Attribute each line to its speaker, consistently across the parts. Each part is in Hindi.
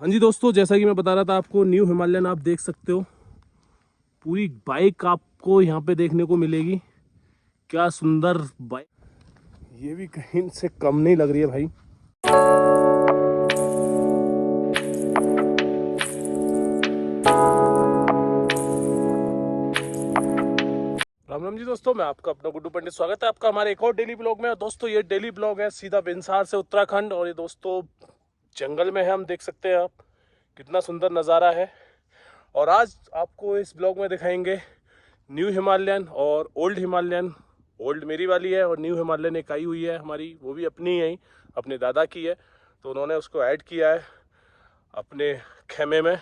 Speaker 1: हाँ जी दोस्तों, जैसा कि मैं बता रहा था आपको, न्यू हिमालयन आप देख सकते हो। पूरी बाइक आपको यहाँ पे देखने को मिलेगी। क्या सुंदर बाइक, ये भी कहीं से कम नहीं लग रही है भाई। राम राम जी दोस्तों, मैं आपका अपना गुड्डू पंडित, स्वागत है आपका हमारे एक और डेली ब्लॉग में। दोस्तों ये डेली ब्लॉग है सीधा बिनसार से उत्तराखंड, और ये दोस्तों जंगल में है। हम देख सकते हैं आप कितना सुंदर नज़ारा है। और आज आपको इस ब्लॉग में दिखाएंगे न्यू हिमालयन और ओल्ड हिमालयन। ओल्ड मेरी वाली है और न्यू हिमालयन एक आई हुई है हमारी, वो भी अपनी ही है, अपने दादा की है, तो उन्होंने उसको ऐड किया है अपने खेमे में।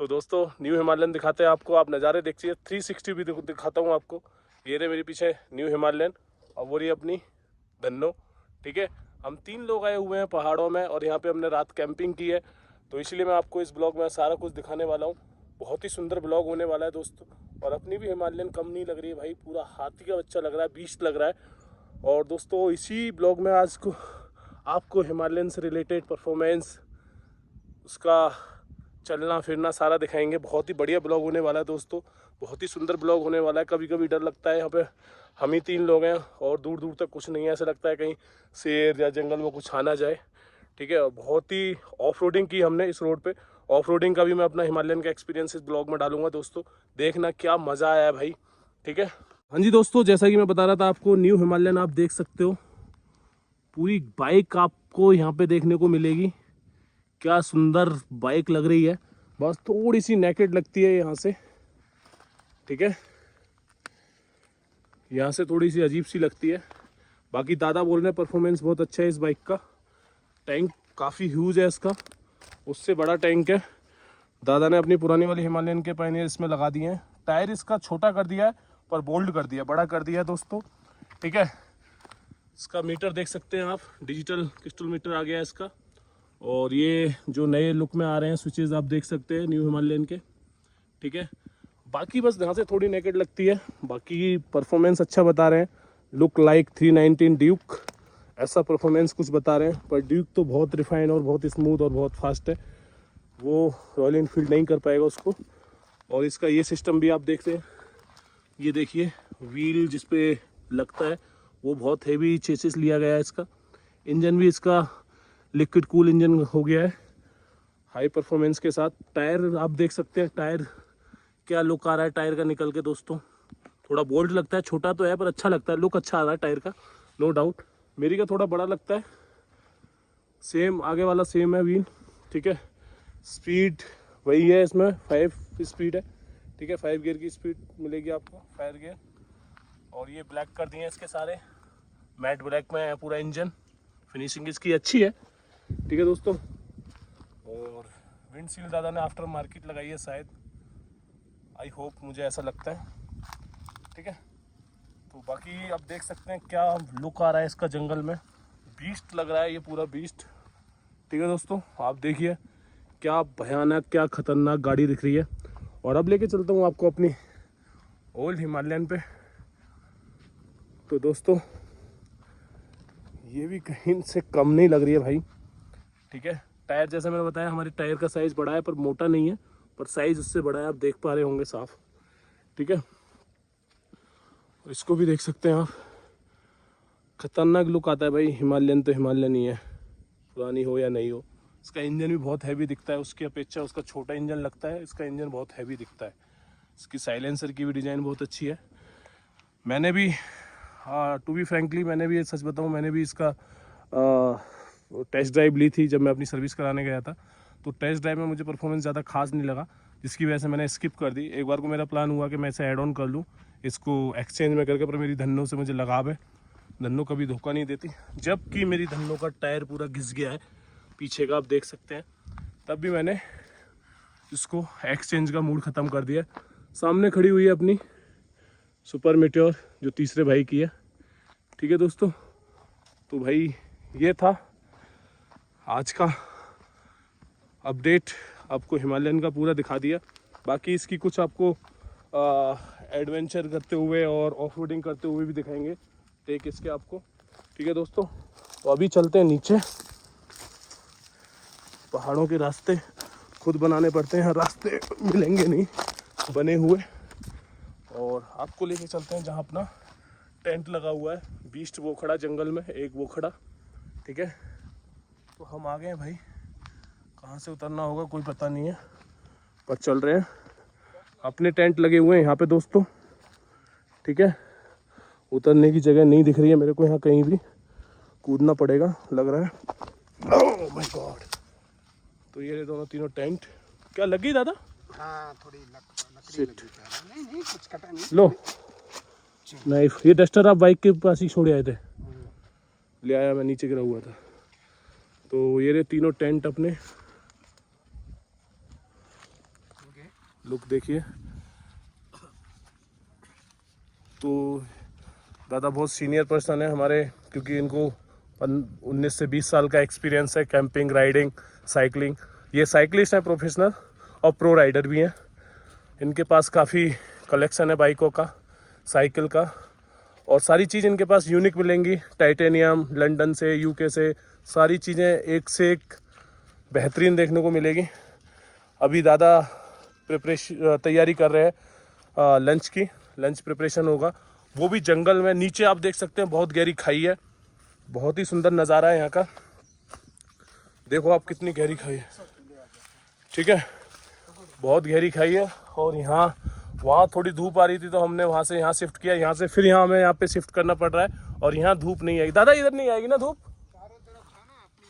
Speaker 1: तो दोस्तों न्यू हिमालयन दिखाते हैं आपको, आप नज़ारे देखिए। 360 भी दिखाता हूँ आपको। ये रहे मेरे पीछे न्यू हिमालयन और वो रही अपनी धन्नो। ठीक है, हम 3 लोग आए हुए हैं पहाड़ों में और यहाँ पे हमने रात कैंपिंग की है, तो इसलिए मैं आपको इस ब्लॉग में सारा कुछ दिखाने वाला हूँ। बहुत ही सुंदर ब्लॉग होने वाला है दोस्तों। और अपनी भी हिमालयन कम नहीं लग रही है भाई, पूरा हाथी का बच्चा लग रहा है, बीस्ट लग रहा है। और दोस्तों इसी ब्लॉग में आज को आपको हिमालयन से रिलेटेड परफॉर्मेंस, उसका चलना फिरना सारा दिखाएंगे। बहुत ही बढ़िया ब्लॉग होने वाला है दोस्तों, बहुत ही सुंदर ब्लॉग होने वाला है। कभी कभी डर लगता है, यहाँ पे हम ही 3 लोग हैं और दूर दूर तक कुछ नहीं है, ऐसा लगता है कहीं शेर या जंगल में कुछ आना जाए। ठीक है, और बहुत ही ऑफ रोडिंग की हमने इस रोड पे। ऑफ रोडिंग का भी मैं अपना हिमालयन का एक्सपीरियंस इस ब्लॉग में डालूंगा दोस्तों, देखना क्या मज़ा आया भाई। ठीक है, हाँ जी दोस्तों, जैसा कि मैं बता रहा था आपको, न्यू हिमालयन आप देख सकते हो। पूरी बाइक आपको यहाँ पे देखने को मिलेगी। क्या सुंदर बाइक लग रही है, बस थोड़ी सी नेकेड लगती है यहाँ से। ठीक है, यहाँ से थोड़ी सी अजीब सी लगती है। बाकी दादा बोल रहे हैं परफॉर्मेंस बहुत अच्छा है इस बाइक का। टैंक काफ़ी ह्यूज है इसका, उससे बड़ा टैंक है। दादा ने अपनी पुरानी वाली हिमालयन के पायनियर इसमें लगा दिए हैं। टायर इसका छोटा कर दिया है पर बोल्ड कर दिया, बड़ा कर दिया है दोस्तों। ठीक है, इसका मीटर देख सकते हैं आप, डिजिटल क्रिस्टल मीटर आ गया है इसका। और ये जो नए लुक में आ रहे हैं स्विचेस आप देख सकते हैं न्यू हिमालयन के। ठीक है, बाकी बस यहाँ से थोड़ी नेकेड लगती है, बाकी परफॉर्मेंस अच्छा बता रहे हैं। लुक लाइक 319 ड्यूक, ऐसा परफॉर्मेंस कुछ बता रहे हैं। पर ड्यूक तो बहुत रिफाइन और बहुत स्मूथ और बहुत फास्ट है, वो रॉयल इनफील्ड नहीं कर पाएगा उसको। और इसका ये सिस्टम भी आप देखते हैं, ये देखिए व्हील जिस पे लगता है वो बहुत हेवी चेसिस लिया गया है इसका। इंजन भी इसका लिक्विड कूल इंजन हो गया है, हाई परफॉर्मेंस के साथ। टायर आप देख सकते हैं, टायर क्या लुक आ रहा है टायर का निकल के दोस्तों। थोड़ा बोल्ड लगता है, छोटा तो है पर अच्छा लगता है, लुक अच्छा आ रहा है टायर का, नो डाउट। मेरी का थोड़ा बड़ा लगता है, सेम आगे वाला सेम है व्हील। ठीक है, स्पीड वही है, इसमें 5 स्पीड है। ठीक है, 5 गियर की स्पीड मिलेगी आपको, 5 गियर। और ये ब्लैक कर दिए हैं इसके सारे, मैट ब्लैक में है पूरा इंजन, फिनिशिंग इसकी अच्छी है। ठीक है दोस्तों, और विंडशील्ड दादा ने आफ्टर मार्केट लगाई है शायद, आई होप, मुझे ऐसा लगता है। ठीक है, तो बाकी आप देख सकते हैं क्या लुक आ रहा है इसका जंगल में, बीस्ट लग रहा है ये पूरा बीस्ट। ठीक है दोस्तों, आप देखिए क्या भयानक, क्या खतरनाक गाड़ी दिख रही है। और अब लेके चलता हूँ आपको अपनी ओल्ड हिमालयन पे। तो दोस्तों ये भी कहीं से कम नहीं लग रही है भाई। ठीक है, टायर जैसा मैंने बताया, हमारे टायर का साइज़ बड़ा है पर मोटा नहीं है, पर साइज़ उससे बड़ा है, आप देख पा रहे होंगे साफ। ठीक है, इसको भी देख सकते हैं आप, खतरनाक लुक आता है भाई। हिमालयन तो हिमालयन ही है, पुरानी हो या नहीं हो। इसका इंजन भी बहुत हैवी दिखता है, उसकी अपेक्षा उसका छोटा इंजन लगता है, इसका इंजन बहुत हैवी दिखता है। इसकी साइलेंसर की भी डिज़ाइन बहुत अच्छी है। मैंने भी टू बी फ्रैंकली, मैंने भी सच बताऊँ, मैंने भी इसका टेस्ट ड्राइव ली थी जब मैं अपनी सर्विस कराने गया था। तो टेस्ट ड्राइव में मुझे परफॉर्मेंस ज़्यादा खास नहीं लगा, जिसकी वजह से मैंने स्किप कर दी। एक बार को मेरा प्लान हुआ कि मैं इसे ऐड ऑन कर लूँ इसको एक्सचेंज में करके, पर मेरी धन्नों से मुझे लगाव है, धन्नो कभी धोखा नहीं देती। जबकि मेरी धन्नो का टायर पूरा घिस गया है पीछे का, आप देख सकते हैं, तब भी मैंने इसको एक्सचेंज का मूड ख़त्म कर दिया। सामने खड़ी हुई है अपनी सुपर मेट्योर, जो तीसरे भाई की है। ठीक है दोस्तों, तो भाई ये था आज का अपडेट, आपको हिमालयन का पूरा दिखा दिया। बाकी इसकी कुछ आपको एडवेंचर करते हुए और ऑफ रोडिंग करते हुए भी दिखाएंगे टेक इसके आपको। ठीक है दोस्तों, तो अभी चलते हैं नीचे, पहाड़ों के रास्ते खुद बनाने पड़ते हैं, रास्ते मिलेंगे नहीं बने हुए। और आपको लेके चलते हैं जहाँ अपना टेंट लगा हुआ है, बीस्ट वो खड़ा जंगल में, एक वो खड़ा, ठीक है। तो हम आ गए हैं भाई, कहाँ से उतरना होगा कोई पता नहीं है, पर चल रहे हैं। अपने टेंट लगे हुए हैं यहाँ पे दोस्तों, ठीक है। उतरने की जगह नहीं दिख रही है मेरे को यहाँ, कहीं भी कूदना पड़ेगा लग रहा है। Oh my God. तो ये दोनों तीनों टेंट क्या लगी दादा?
Speaker 2: हाँ, थोड़ी लकड़ी लगी। नहीं कुछ कटा नहीं।
Speaker 1: लो नाइफ, ये डस्टर आप बाइक के पास ही छोड़े आए थे, ले आया मैं, नीचे गिरा हुआ था। तो ये रहे तीनों टेंट अपने, लुक देखिए। तो दादा बहुत सीनियर पर्सन है हमारे, क्योंकि इनको 19 से 20 साल का एक्सपीरियंस है कैंपिंग, राइडिंग, साइकिलिंग। ये साइकिलिस्ट हैं प्रोफेशनल और प्रो राइडर भी हैं। इनके पास काफ़ी कलेक्शन है बाइकों का, साइकिल का, और सारी चीज़ इनके पास यूनिक मिलेंगी। टाइटेनियम लंदन से, यूके से, सारी चीज़ें एक से एक बेहतरीन देखने को मिलेगी। अभी दादा तैयारी कर रहे हैं लंच की, लंच प्रिपरेशन होगा, वो भी जंगल में। नीचे आप देख सकते हैं बहुत गहरी खाई है, बहुत ही सुंदर नज़ारा है यहाँ का। देखो आप कितनी गहरी खाई है, ठीक है, बहुत गहरी खाई है। और यहाँ वहाँ थोड़ी धूप आ रही थी तो हमने वहाँ से यहाँ शिफ्ट किया, यहाँ से फिर यहाँ हमें यहाँ पे शिफ्ट करना पड़ रहा है। और यहाँ धूप नहीं आएगी दादा, इधर नहीं आएगी ना धूप?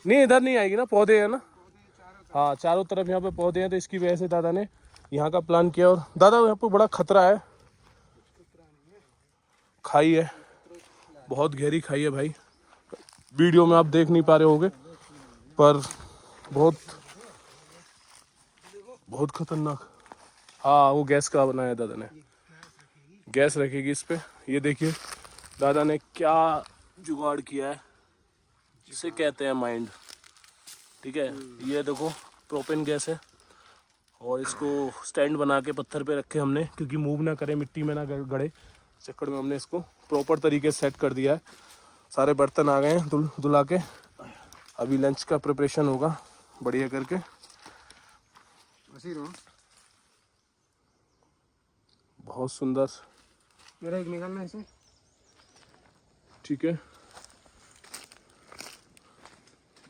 Speaker 1: नहीं इधर नहीं आएगी ना, पौधे हैं ना। हाँ चारों तरफ यहाँ पे पौधे हैं, तो इसकी वजह से दादा ने यहाँ का प्लान किया। और दादा यहाँ पे बड़ा खतरा है, खाई है, बहुत गहरी खाई है भाई। वीडियो में आप देख नहीं पा रहे होगे, पर बहुत बहुत खतरनाक। हाँ वो गैस का बनाया दादा ने, गैस रखेगी इस पे। ये देखिए दादा ने क्या जुगाड़ किया है, जिसे कहते हैं माइंड, ठीक है। ये देखो प्रोपेन गैस है, और इसको स्टैंड बना के पत्थर पे रखे हमने, क्योंकि मूव ना करे, मिट्टी में ना गड़े, चक्कर में हमने इसको प्रॉपर तरीके से सेट कर दिया है। सारे बर्तन आ गए हैं धुला के। अभी लंच का प्रिपरेशन होगा बढ़िया करके। बहुत सुंदर,
Speaker 2: मेरा एक निकालना है इसे,
Speaker 1: ठीक है।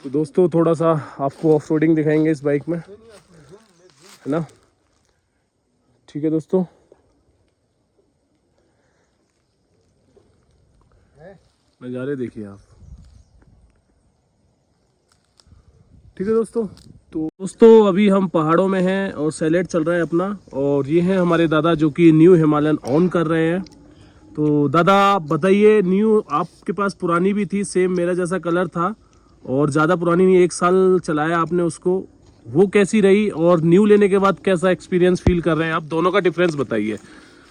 Speaker 1: तो दोस्तों थोड़ा सा आपको ऑफ रोडिंग दिखाएंगे इस बाइक में, है ना, ठीक है दोस्तों। नज़ारे देखिए आप, ठीक है दोस्तों। तो दोस्तों अभी हम पहाड़ों में हैं और सैलेड चल रहा है अपना, और ये हैं हमारे दादा जो कि न्यू हिमालयन ऑन कर रहे हैं। तो दादा बताइए, न्यू आपके पास पुरानी भी थी, सेम मेरा जैसा कलर था, और ज़्यादा पुरानी नहीं, 1 साल चलाया आपने उसको, वो कैसी रही, और न्यू लेने के बाद कैसा एक्सपीरियंस फील कर रहे हैं आप? दोनों का डिफरेंस बताइए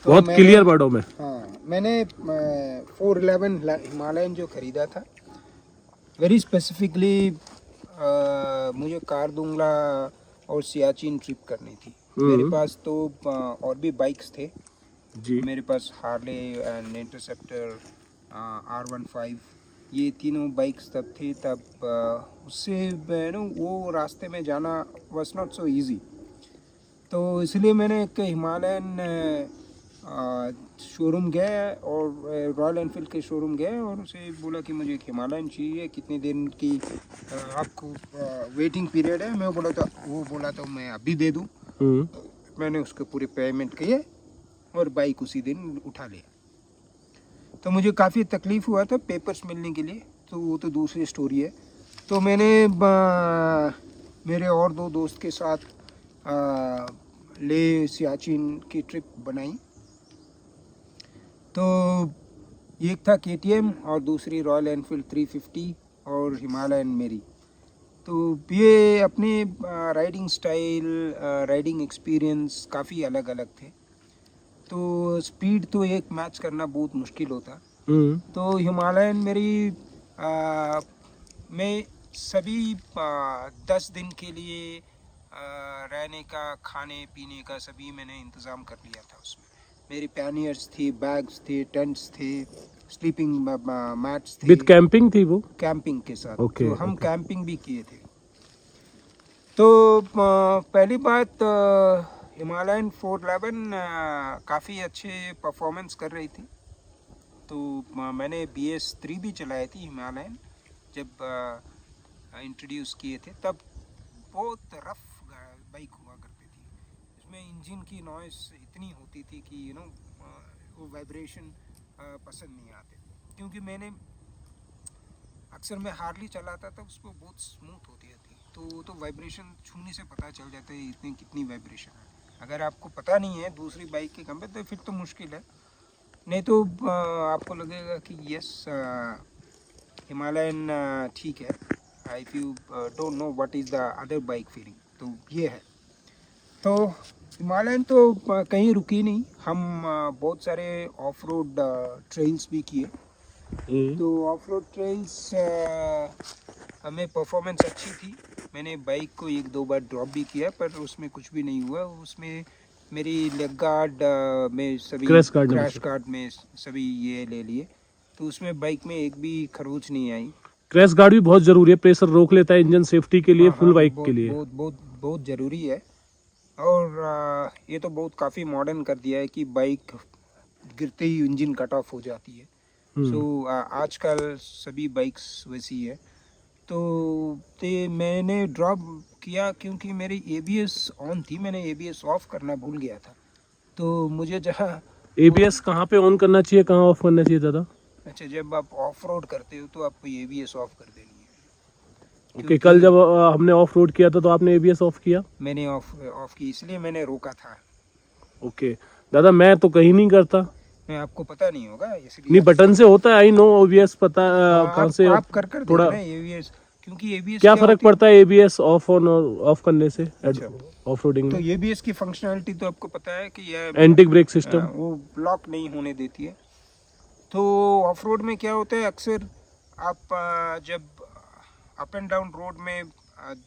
Speaker 2: तो
Speaker 1: बहुत क्लियर वर्डों में।
Speaker 2: हाँ, मैंने 411 हिमालयन जो खरीदा था, वेरी स्पेसिफिकली मुझे कारदुंगला और सियाचिन ट्रिप करनी थी। मेरे पास तो और भी बाइक्स थे
Speaker 1: जी,
Speaker 2: मेरे पास हार्ले एंड इंटरसेप्टर, R15, ये तीनों बाइक्स तब थे। तब उससे वो रास्ते में जाना वाज नॉट सो इजी, तो इसलिए मैंने एक हिमालयन शोरूम गया और रॉयल एनफील्ड के शोरूम गए और उसे बोला कि मुझे एक हिमालयन चाहिए, कितने दिन की आपको वेटिंग पीरियड है। मैं बोला, तो वो बोला तो मैं अभी दे दूँ। मैंने उसके पूरे पेमेंट किए और बाइक उसी दिन उठा लिया। तो मुझे काफ़ी तकलीफ़ हुआ था पेपर्स मिलने के लिए, तो वो तो दूसरी स्टोरी है। तो मैंने मेरे और 2 दोस्त के साथ ले सियाचिन की ट्रिप बनाई। तो एक था KTM और दूसरी रॉयल एनफील्ड 350 और हिमालयन मेरी। तो ये अपने राइडिंग स्टाइल, राइडिंग एक्सपीरियंस काफ़ी अलग अलग थे। तो स्पीड तो एक मैच करना बहुत मुश्किल होता। तो हिमालयन मेरी मैं सभी 10 दिन के लिए रहने का, खाने पीने का सभी मैंने इंतज़ाम कर लिया था। उसमें मेरी पैनियर्स थी, बैग्स थे, टेंट्स थे, स्लीपिंग मैट्स थे।
Speaker 1: विद कैंपिंग थी वो?
Speaker 2: कैंपिंग के साथ।
Speaker 1: Okay,
Speaker 2: तो हम
Speaker 1: okay.
Speaker 2: कैंपिंग भी किए थे। तो पहली बात हिमालयन 411 काफ़ी अच्छे परफॉर्मेंस कर रही थी। तो मैंने BS3 भी चलाई थी हिमालयन, जब इंट्रोड्यूस किए थे तब बहुत रफ बाइक हुआ करती थी। इसमें इंजन की नॉइस इतनी होती थी कि वो वाइब्रेशन पसंद नहीं आते, क्योंकि मैंने अक्सर मैं हार्ली चलाता था, उसको बहुत स्मूथ होती थी। तो वाइब्रेशन छूने से पता चल जाता है इतनी कितनी वाइब्रेशन है। अगर आपको पता नहीं है दूसरी बाइक के कंपेयर, तो फिर तो मुश्किल है। नहीं तो आपको लगेगा कि यस हिमालयन ठीक है। If you don't know what is the other bike feeling, तो ये है। तो हिमालयन तो कहीं रुकी नहीं, हम बहुत सारे ऑफ रोड ट्रेल्स भी किए। तो ऑफ रोड ट्रेल्स हमें परफॉर्मेंस अच्छी थी। मैंने बाइक को 1-2 बार ड्रॉप भी किया, पर उसमें कुछ भी नहीं हुआ। उसमें मेरी लेग गार्ड में सभी
Speaker 1: क्रैश गार्ड
Speaker 2: क्रैश गार्ड में सभी ये ले लिए, तो उसमें बाइक में एक भी खरोच नहीं आई।
Speaker 1: क्रैश गार्ड भी बहुत जरूरी है, प्रेशर रोक लेता है इंजन सेफ्टी के लिए,
Speaker 2: हाँ,
Speaker 1: फुल बाइक
Speaker 2: बहुत
Speaker 1: के लिए।
Speaker 2: बहुत बहुत बहुत ज़रूरी है। और ये तो बहुत काफ़ी मॉडर्न कर दिया है कि बाइक गिरते ही इंजन कट ऑफ हो जाती है। सो आजकल सभी बाइक्स वैसी है। तो मैंने ड्रॉप किया क्योंकि मेरी ABS ऑन थी, मैंने ABS ऑफ करना भूल गया था। तो मुझे जहाँ
Speaker 1: ABS कहाँ पे ऑन करना चाहिए, कहाँ ऑफ करना चाहिए दादा?
Speaker 2: अच्छा, जब आप ऑफ रोड करते हो तो आपको ABS ऑफ कर देनी है।
Speaker 1: ओके, कल जब हमने ऑफ रोड किया था तो आपने ABS ऑफ किया?
Speaker 2: मैंने ऑफ की, इसलिए मैंने रोका था।
Speaker 1: ओके दादा, मैं तो कहीं नहीं करता।
Speaker 2: मैं आपको पता नहीं होगा इसलिए।
Speaker 1: नहीं, बटन से होता है, आई नो ABS पता कहाँ से
Speaker 2: आप कर
Speaker 1: थोड़ा
Speaker 2: देखना ABS, क्योंकि ABS
Speaker 1: क्या फर्क
Speaker 2: होती
Speaker 1: पड़ता है ABS ऑफ ऑन और ऑफ करने से
Speaker 2: अच्छा।
Speaker 1: ऑफ रोडिंग
Speaker 2: तो
Speaker 1: में?
Speaker 2: ABS की फंक्शनैलिटी तो आपको पता है कि ये
Speaker 1: एंटी ब्रेक सिस्टम।
Speaker 2: वो ब्लॉक नहीं होने देती है। तो ऑफ रोड में क्या होता है, अक्सर आप जब अप एंड डाउन रोड में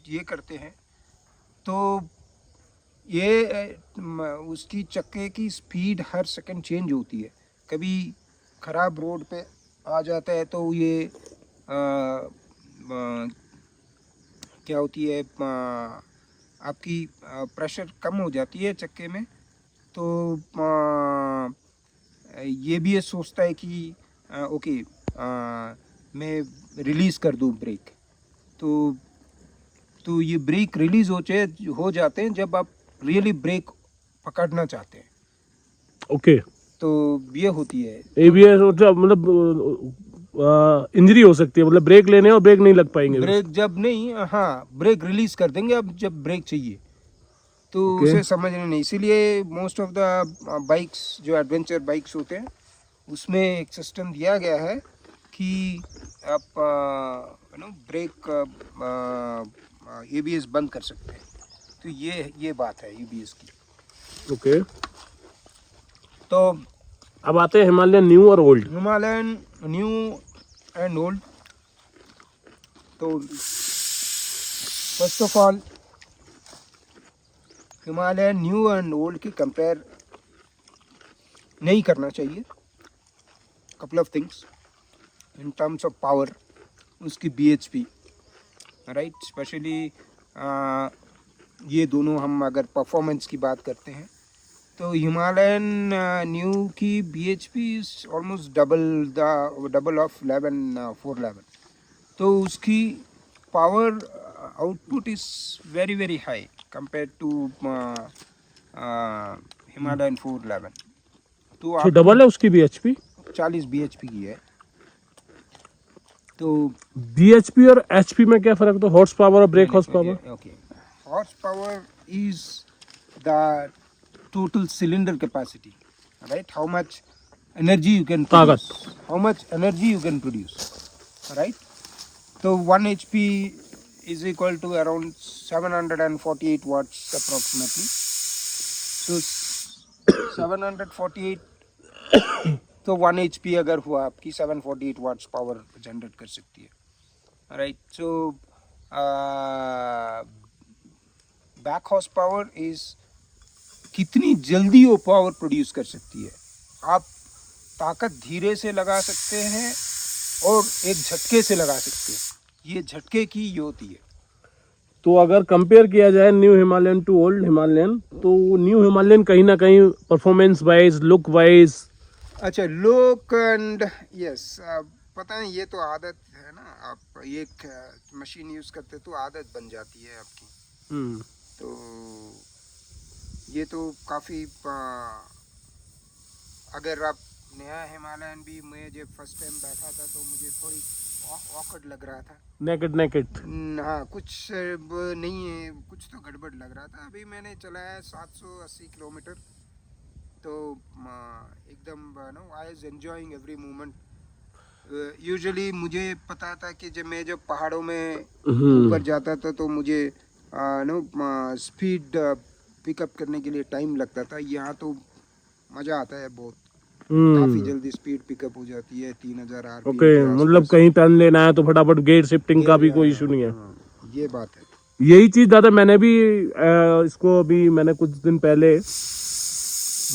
Speaker 2: ये करते हैं, तो ये उसकी चक्के की स्पीड हर सेकंड चेंज होती है। कभी ख़राब रोड पे आ जाता है तो ये क्या होती है, आपकी प्रेशर कम हो जाती है चक्के में। तो ये भी ये सोचता है कि ओके मैं रिलीज़ कर दूँ ब्रेक। तो ये ब्रेक रिलीज़ हो जाते हैं जब आप रियली ब्रेक पकड़ना चाहते हैं।
Speaker 1: ओके,
Speaker 2: तो ये होती है।
Speaker 1: ABS मतलब इंजरी हो सकती है, मतलब ब्रेक लेने और ब्रेक नहीं लग पाएंगे।
Speaker 2: ब्रेक जब नहीं, हाँ, ब्रेक रिलीज़ कर देंगे अब जब ब्रेक चाहिए, तो
Speaker 1: Okay.
Speaker 2: उसे समझना नहीं। इसीलिए मोस्ट ऑफ द बाइक्स जो एडवेंचर बाइक्स होते हैं, उसमें एक सिस्टम दिया गया है कि आप ब्रेक ABS बंद कर सकते हैं। तो ये बात है ABS की।
Speaker 1: ओके,
Speaker 2: तो
Speaker 1: अब आते हैं हिमालयन न्यू और old.
Speaker 2: Himalayan new and old. तो first of all Himalayan new and old की कंपेयर नहीं करना चाहिए। Couple of things in terms of power, उसकी BHP, राइट, स्पेशली ये दोनों हम अगर परफॉर्मेंस की बात करते हैं, तो हिमालयन न्यू की BHP is almost double of 411। तो उसकी power output is very very high compare to Himalayan 411। तो
Speaker 1: डबल है उसकी BHP?
Speaker 2: 40 BHP की है। तो
Speaker 1: BHP और HP में क्या फर्क? तो हॉर्स पावर और break horse power?
Speaker 2: Okay, horse power is the total cylinder capacity, right? How much energy you can produce, how much energy you can produce, right? So 1 HP is equal to around 748 watts approximately. So 748 तो 1 HP अगर हुआ आपकी 748 watts पावर जनरेट कर सकती है, right? So back horse power is कितनी जल्दी वो पावर प्रोड्यूस कर सकती है। आप ताकत धीरे से लगा सकते हैं और एक झटके से लगा सकते हैं। ये झटके की ये होती है।
Speaker 1: तो अगर कंपेयर किया जाए new Himalayan to old Himalayan, तो न्यू हिमालयन कहीं ना कहीं परफॉर्मेंस वाइज, लुक वाइज,
Speaker 2: अच्छा, लुक एंड यस, पता है ये तो आदत है ना, आप एक मशीन यूज करते तो आदत बन जाती है आपकी। तो ये तो काफ़ी अगर आप नया हिमालयन भी, मैं जब फर्स्ट टाइम बैठा था तो मुझे थोड़ी ऑकवर्ड लग रहा था।
Speaker 1: नेकेड
Speaker 2: हाँ, कुछ नहीं है, कुछ तो गड़बड़ लग रहा था। अभी मैंने चलाया 780 किलोमीटर, तो एकदम no, I was enjoying every moment. Usually मुझे पता था कि जब पहाड़ों में ऊपर जाता था तो मुझे नो स्पीड पिकअप करने के लिए टाइम लगता था। यहाँ तो मज़ा आता है बहुत, काफ़ी जल्दी स्पीड पिकअप हो जाती है 3000 आरपीएम
Speaker 1: ओके,
Speaker 2: के
Speaker 1: मतलब
Speaker 2: आसपास।
Speaker 1: कहीं टर्न लेना है तो फटाफट गेयर शिफ्टिंग का भी कोई इशू नहीं है।
Speaker 2: ये बात है।
Speaker 1: यही चीज दादा मैंने भी इसको अभी मैंने कुछ दिन पहले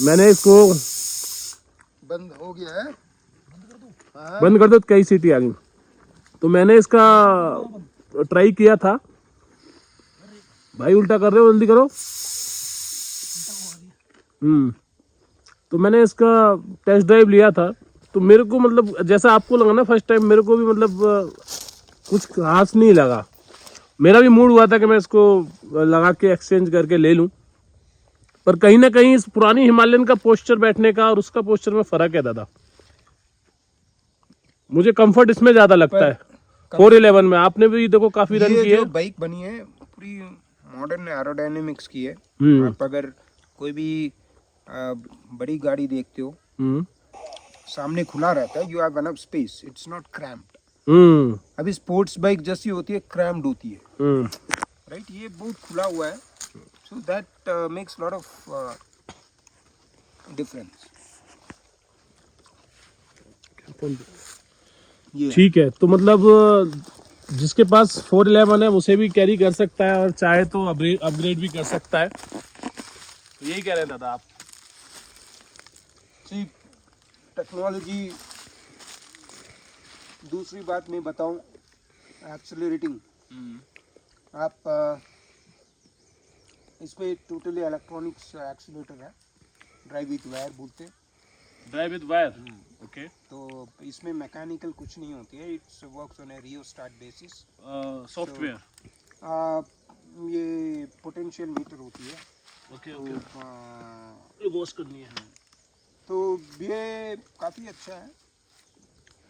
Speaker 1: मैंने इसको
Speaker 2: बंद हो गया है।
Speaker 1: बंद कर दो तो कई सीटी आ गई। तो मैंने इसका ट्राई किया था। भाई उल्टा कर रहे हो, जल्दी करो। तो मैंने इसका टेस्ट ड्राइव लिया था। तो मेरे को मतलब जैसा आपको लगा ना फर्स्ट टाइम, मेरे को भी मतलब कुछ खास नहीं लगा। मेरा भी मूड हुआ था कि मैं इसको लगा के एक्सचेंज करके ले लूं, पर कहीं ना कहीं इस पुरानी हिमालयन का पोस्चर बैठने का और उसका पोस्चर में फर्क है दादा। मुझे कंफर्ट इसमें ज्यादा लगता है 411 में। आपने भी देखो काफी रन
Speaker 2: ये
Speaker 1: किए।
Speaker 2: जो बाइक बनी है पूरी मॉडर्न एरोडायनेमिक्स की है। आप अगर कोई भी बड़ी गाड़ी देखते हो, सामने खुला रहता है, you have enough space, it's not cramped. अभी स्पोर्ट्स बाइक जैसी होती है क्रैम्प्ड होती है, राइट? ये बहुत खुला हुआ है, so that makes lot of difference. ये
Speaker 1: ठीक है, तो मतलब जिसके पास 411 है उसे भी कैरी कर सकता है और चाहे तो अपग्रेड भी कर सकता है। तो यही कह रहे हैं दादा आप।
Speaker 2: टेक्नोलॉजी। दूसरी बात मैं बताऊं, एक्सेलरेटिंग। आप इसमें टोटली इलेक्ट्रॉनिक्स एक्सीलरेटर है, ड्राइव विद वायर बोलते हैं।
Speaker 1: Drive with wire, okay.
Speaker 2: तो इसमें मैकेनिकल कुछ नहीं होती है, it's works on a rheostat basis.
Speaker 1: Software.
Speaker 2: ये पोटेंशियल मीटर होती है।
Speaker 1: ओके
Speaker 2: तो,
Speaker 1: ये वॉश करनी है।
Speaker 2: तो ये काफ़ी अच्छा है।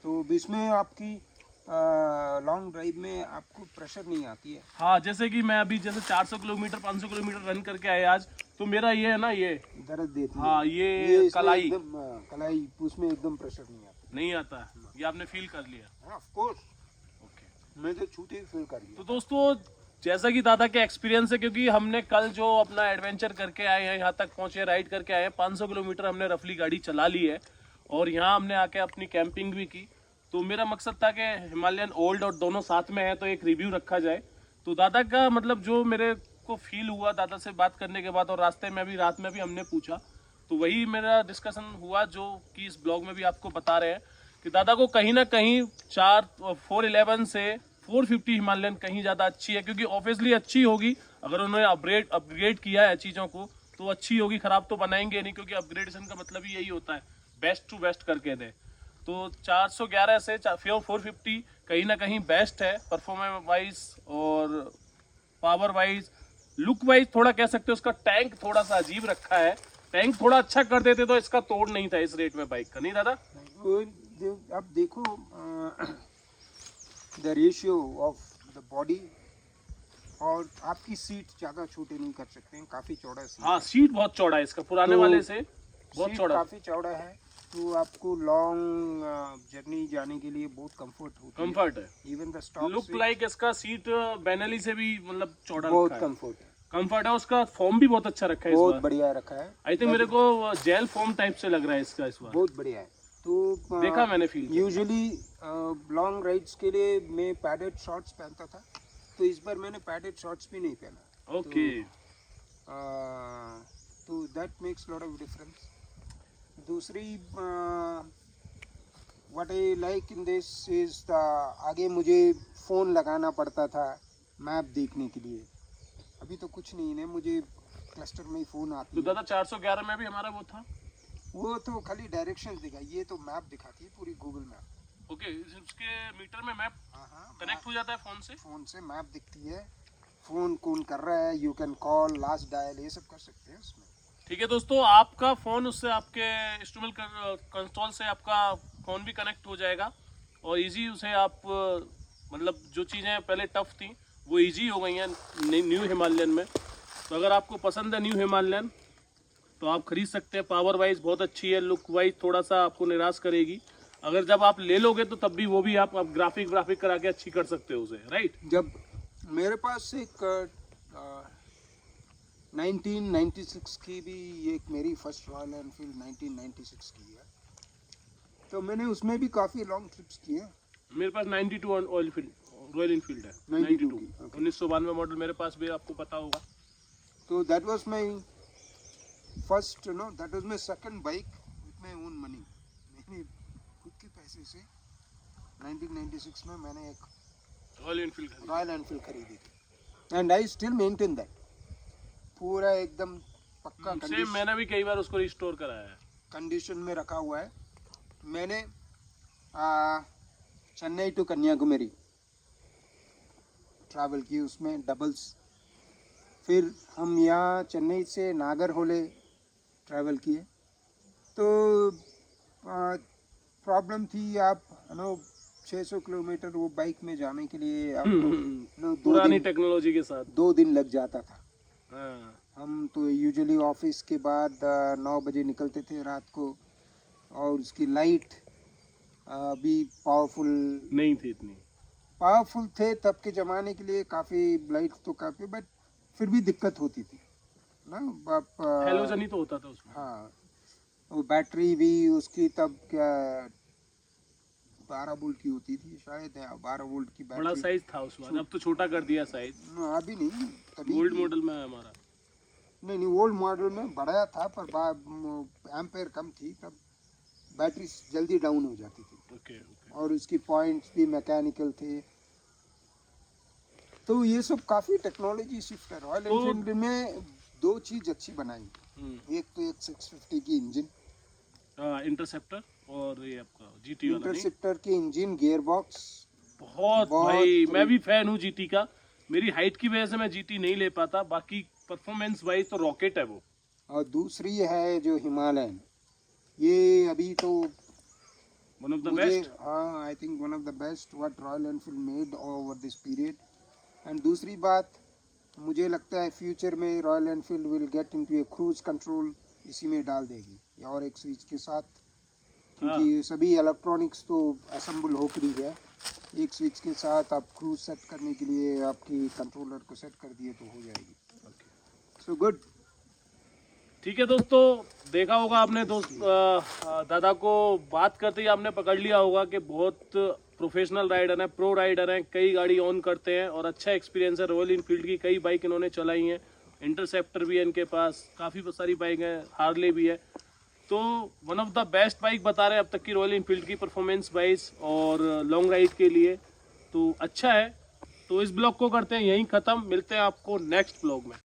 Speaker 2: तो इसमें आपकी लॉन्ग ड्राइव में आपको प्रेशर नहीं आती है।
Speaker 1: हाँ, जैसे कि मैं अभी जैसे 400 किलोमीटर 500 किलोमीटर रन करके आए आज, तो मेरा ये है ना, ये
Speaker 2: दर्द देती है।
Speaker 1: हाँ, ये
Speaker 2: इसमें
Speaker 1: कलाई
Speaker 2: एकदम कलाई, उसमें एकदम प्रेशर नहीं आता।
Speaker 1: नहीं आता है, ये आपने फील कर लिया।
Speaker 2: हाँ, ऑफ कोर्स,
Speaker 1: ओके।
Speaker 2: मैं तो छूते ही फील कर लिया।
Speaker 1: तो दोस्तों, जैसा कि दादा के एक्सपीरियंस है, क्योंकि हमने कल जो अपना एडवेंचर करके आए हैं, यहाँ तक पहुंचे, राइड करके आए हैं, 500 किलोमीटर हमने रफली गाड़ी चला ली है और यहाँ हमने आके अपनी कैंपिंग भी की। तो मेरा मकसद था कि हिमालयन ओल्ड और दोनों साथ में है तो एक रिव्यू रखा जाए। तो दादा का मतलब जो मेरे को फील हुआ दादा से बात करने के बाद, और रास्ते में भी, रात में भी हमने पूछा, तो वही मेरा डिस्कशन हुआ जो कि इस ब्लॉग में भी आपको बता रहे हैं कि दादा को कहीं ना कहीं 411 से 450 हिमालयन कहीं ज़्यादा अच्छी है। क्योंकि ऑब्वियसली अच्छी होगी, अगर उन्होंने अपग्रेड किया है चीज़ों को तो अच्छी होगी, ख़राब तो बनाएंगे नहीं, क्योंकि अपग्रेडेशन का मतलब ही यही होता है, बेस्ट टू बेस्ट करके दे। तो 411 से 450 कहीं ना कहीं बेस्ट है परफॉर्मेंस वाइज और पावर वाइज। लुक वाइज थोड़ा कह सकते हो उसका टैंक थोड़ा सा अजीब रखा है। टैंक थोड़ा अच्छा कर देते तो इसका तोड़ नहीं था इस रेट में बाइक का, नहीं दादा?
Speaker 2: अब देखो the ratio of the body, और आपकी सीट ज़्यादा छोटे नहीं कर सकते हैं, काफ़ी चौड़ा सीट।
Speaker 1: हाँ, सीट बहुत चौड़ा है इसका, पुराने
Speaker 2: तो
Speaker 1: वाले से बहुत चौड़ा,
Speaker 2: काफ़ी चौड़ा है। तो आपको लॉन्ग जर्नी जाने के लिए बहुत कंफर्ट
Speaker 1: है।
Speaker 2: Even the stop
Speaker 1: look like इसका सीट बेनेली से भी मतलब चौड़ा
Speaker 2: बहुत
Speaker 1: रखा है।
Speaker 2: कंफर्ट है,
Speaker 1: उसका फॉर्म भी बहुत अच्छा रखा है इस
Speaker 2: बहुत
Speaker 1: बार।
Speaker 2: बढ़िया रखा है।
Speaker 1: आई थिंक मेरे को जेल फॉर्म टाइप से लग रहा है इसका इस बार,
Speaker 2: बहुत बढ़िया है। तो
Speaker 1: देखा मैंने फील।
Speaker 2: यूजुअली लॉन्ग राइड्स के लिए मैं पैडेड शॉर्ट्स पहनता था, तो इस बार मैंने पैडेड शॉर्ट्स भी नहीं पहना।
Speaker 1: ओके।
Speaker 2: तो that makes lot of difference. दूसरी what I like in this is the, आगे मुझे फ़ोन लगाना पड़ता था मैप देखने के लिए। अभी तो कुछ नहीं है, मुझे क्लस्टर में ही फ़ोन आती
Speaker 1: तो
Speaker 2: है।
Speaker 1: दादा 411 में भी हमारा वो था।
Speaker 2: वो तो खाली डायरेक्शंस दिखा, ये तो मैप दिखाती है पूरी गूगल मैप।
Speaker 1: ओके, उसके मीटर में मैप
Speaker 2: हाँ,
Speaker 1: कनेक्ट हो जाता है फोन से।
Speaker 2: फ़ोन से मैप दिखती है, फ़ोन कौन कर रहा है, you can call, last dial, ये सब कर सकते हैं उसमें।
Speaker 1: ठीक है दोस्तों, आपका फोन उससे आपके इंस्ट्रूमेंट कंसोल से आपका फोन भी कनेक्ट हो जाएगा और इजी उसे आप मतलब जो चीज़ें पहले टफ थी वो इजी हो गई हैं न्यू हिमालयन में। तो अगर आपको पसंद है न्यू हिमालयन तो आप खरीद सकते हैं। पावर वाइज बहुत अच्छी है, लुक वाइज थोड़ा सा आपको निराश करेगी। अगर जब आप ले लोगे तो तब भी वो भी आप ग्राफिक करा के अच्छी कर सकते हो उसे, राइट।
Speaker 2: जब मेरे पास एक 1996 की भी एक मेरी फर्स्ट रॉयल एनफील्ड 1996 की है, तो मैंने उसमें भी काफ़ी लॉन्ग ट्रिप्स किए।
Speaker 1: मेरे पास 92 रॉयल इनफील्ड है।
Speaker 2: 92
Speaker 1: 92
Speaker 2: की, okay.
Speaker 1: 1992 मॉडल मेरे पास भी, आपको पता होगा।
Speaker 2: तो that was my first, that was my second bike with my own money. मैंने खुद के पैसे से 1996 में मैंने एक रॉयल एनफील्ड खरीदी थी, and I still maintain that. पूरा एकदम पक्का
Speaker 1: सेम मैंने भी कई बार उसको रिस्टोर कराया है।
Speaker 2: कंडीशन में रखा हुआ है। मैंने चेन्नई टू कन्याकुमारी ट्रैवल की, उसमें डबल्स। फिर हम यहाँ चेन्नई से नागरहोले ट्रैवल किए। तो प्रॉब्लम थी, आप 600 किलोमीटर वो बाइक में जाने के लिए आपको
Speaker 1: पुरानी टेक्नोलॉजी के साथ
Speaker 2: 2 दिन लग जाता था।
Speaker 1: हाँ।
Speaker 2: हम तो यूजुअली ऑफिस के बाद 9 बजे निकलते थे रात को, और उसकी लाइट भी पावरफुल
Speaker 1: नहीं थी इतनी।
Speaker 2: पावरफुल थे तब के ज़माने के लिए, काफ़ी लाइट तो काफ़ी, बट फिर भी दिक्कत होती थी ना।
Speaker 1: हेलोजन ही तो होता था उसमें।
Speaker 2: हाँ, वो बैटरी भी उसकी तब क्या 12 वोल्ट की होती थी शायद, 12 वोल्ट की
Speaker 1: बड़ा
Speaker 2: बैटरी।
Speaker 1: साइज था उसमें, अब तो छोटा कर दिया साइज।
Speaker 2: अभी नहीं, तभी
Speaker 1: ओल्ड मॉडल में है हमारा।
Speaker 2: नहीं, ओल्ड मॉडल में बढ़ाया था, पर एम्पेयर कम थी, तब बैटरी जल्दी डाउन हो जाती थी।
Speaker 1: ओके।
Speaker 2: और उसकी पॉइंट्स भी मैकेनिकल थे। तो ये सब काफ़ी टेक्नोलॉजी शिफ्ट है। रॉयल एनफील्ड में 2 चीज़ अच्छी बनाई। एक तो एक 650 की इंजन,
Speaker 1: इंटरसेप्टर, और ये आपका जीटी वाला।
Speaker 2: इंटरसेप्टर की इंजन, गियर बॉक्स
Speaker 1: बहुत भाई, मैं भी फैन हूँ जीटी का। मेरी हाइट की वजह से मैं जीटी नहीं ले पाता, बाकी परफॉर्मेंस वाइज तो रॉकेट है वो।
Speaker 2: और दूसरी है जो हिमालयन, ये अभी तो
Speaker 1: वन ऑफ द
Speaker 2: मुझे,
Speaker 1: बेस्ट।
Speaker 2: हाँ, I think one of the best what royal Enfield made over this period. And दूसरी बात, मुझे लगता है फ्यूचर में royal Enfield will get into A cruise control, इसी में डाल देगी, और एक स्विच के साथ, क्योंकि सभी इलेक्ट्रॉनिक्स तो असेंबल हो रही है। एक स्विच के साथ आप क्रूज सेट करने के लिए आपकी कंट्रोलर को सेट कर दिए तो हो जाएगी। So good.
Speaker 1: ठीक है दोस्तों, देखा होगा आपने दादा को बात करते ही आपने पकड़ लिया होगा कि बहुत प्रोफेशनल राइडर हैं, प्रो राइडर हैं, कई गाड़ी ऑन करते हैं और अच्छा एक्सपीरियंस है। रॉयल इनफील्ड की कई बाइक इन्होंने चलाई हैं, इंटरसेप्टर भी है इनके पास, काफ़ी सारी बाइक हैं, हार्ले भी है। तो one of the best bike बता रहे हैं अब तक की रॉयल इनफील्ड की, परफॉर्मेंस वाइज और लॉन्ग राइड के लिए तो अच्छा है। तो इस ब्लॉग को करते हैं यहीं ख़त्म, मिलते हैं आपको नेक्स्ट ब्लॉग में।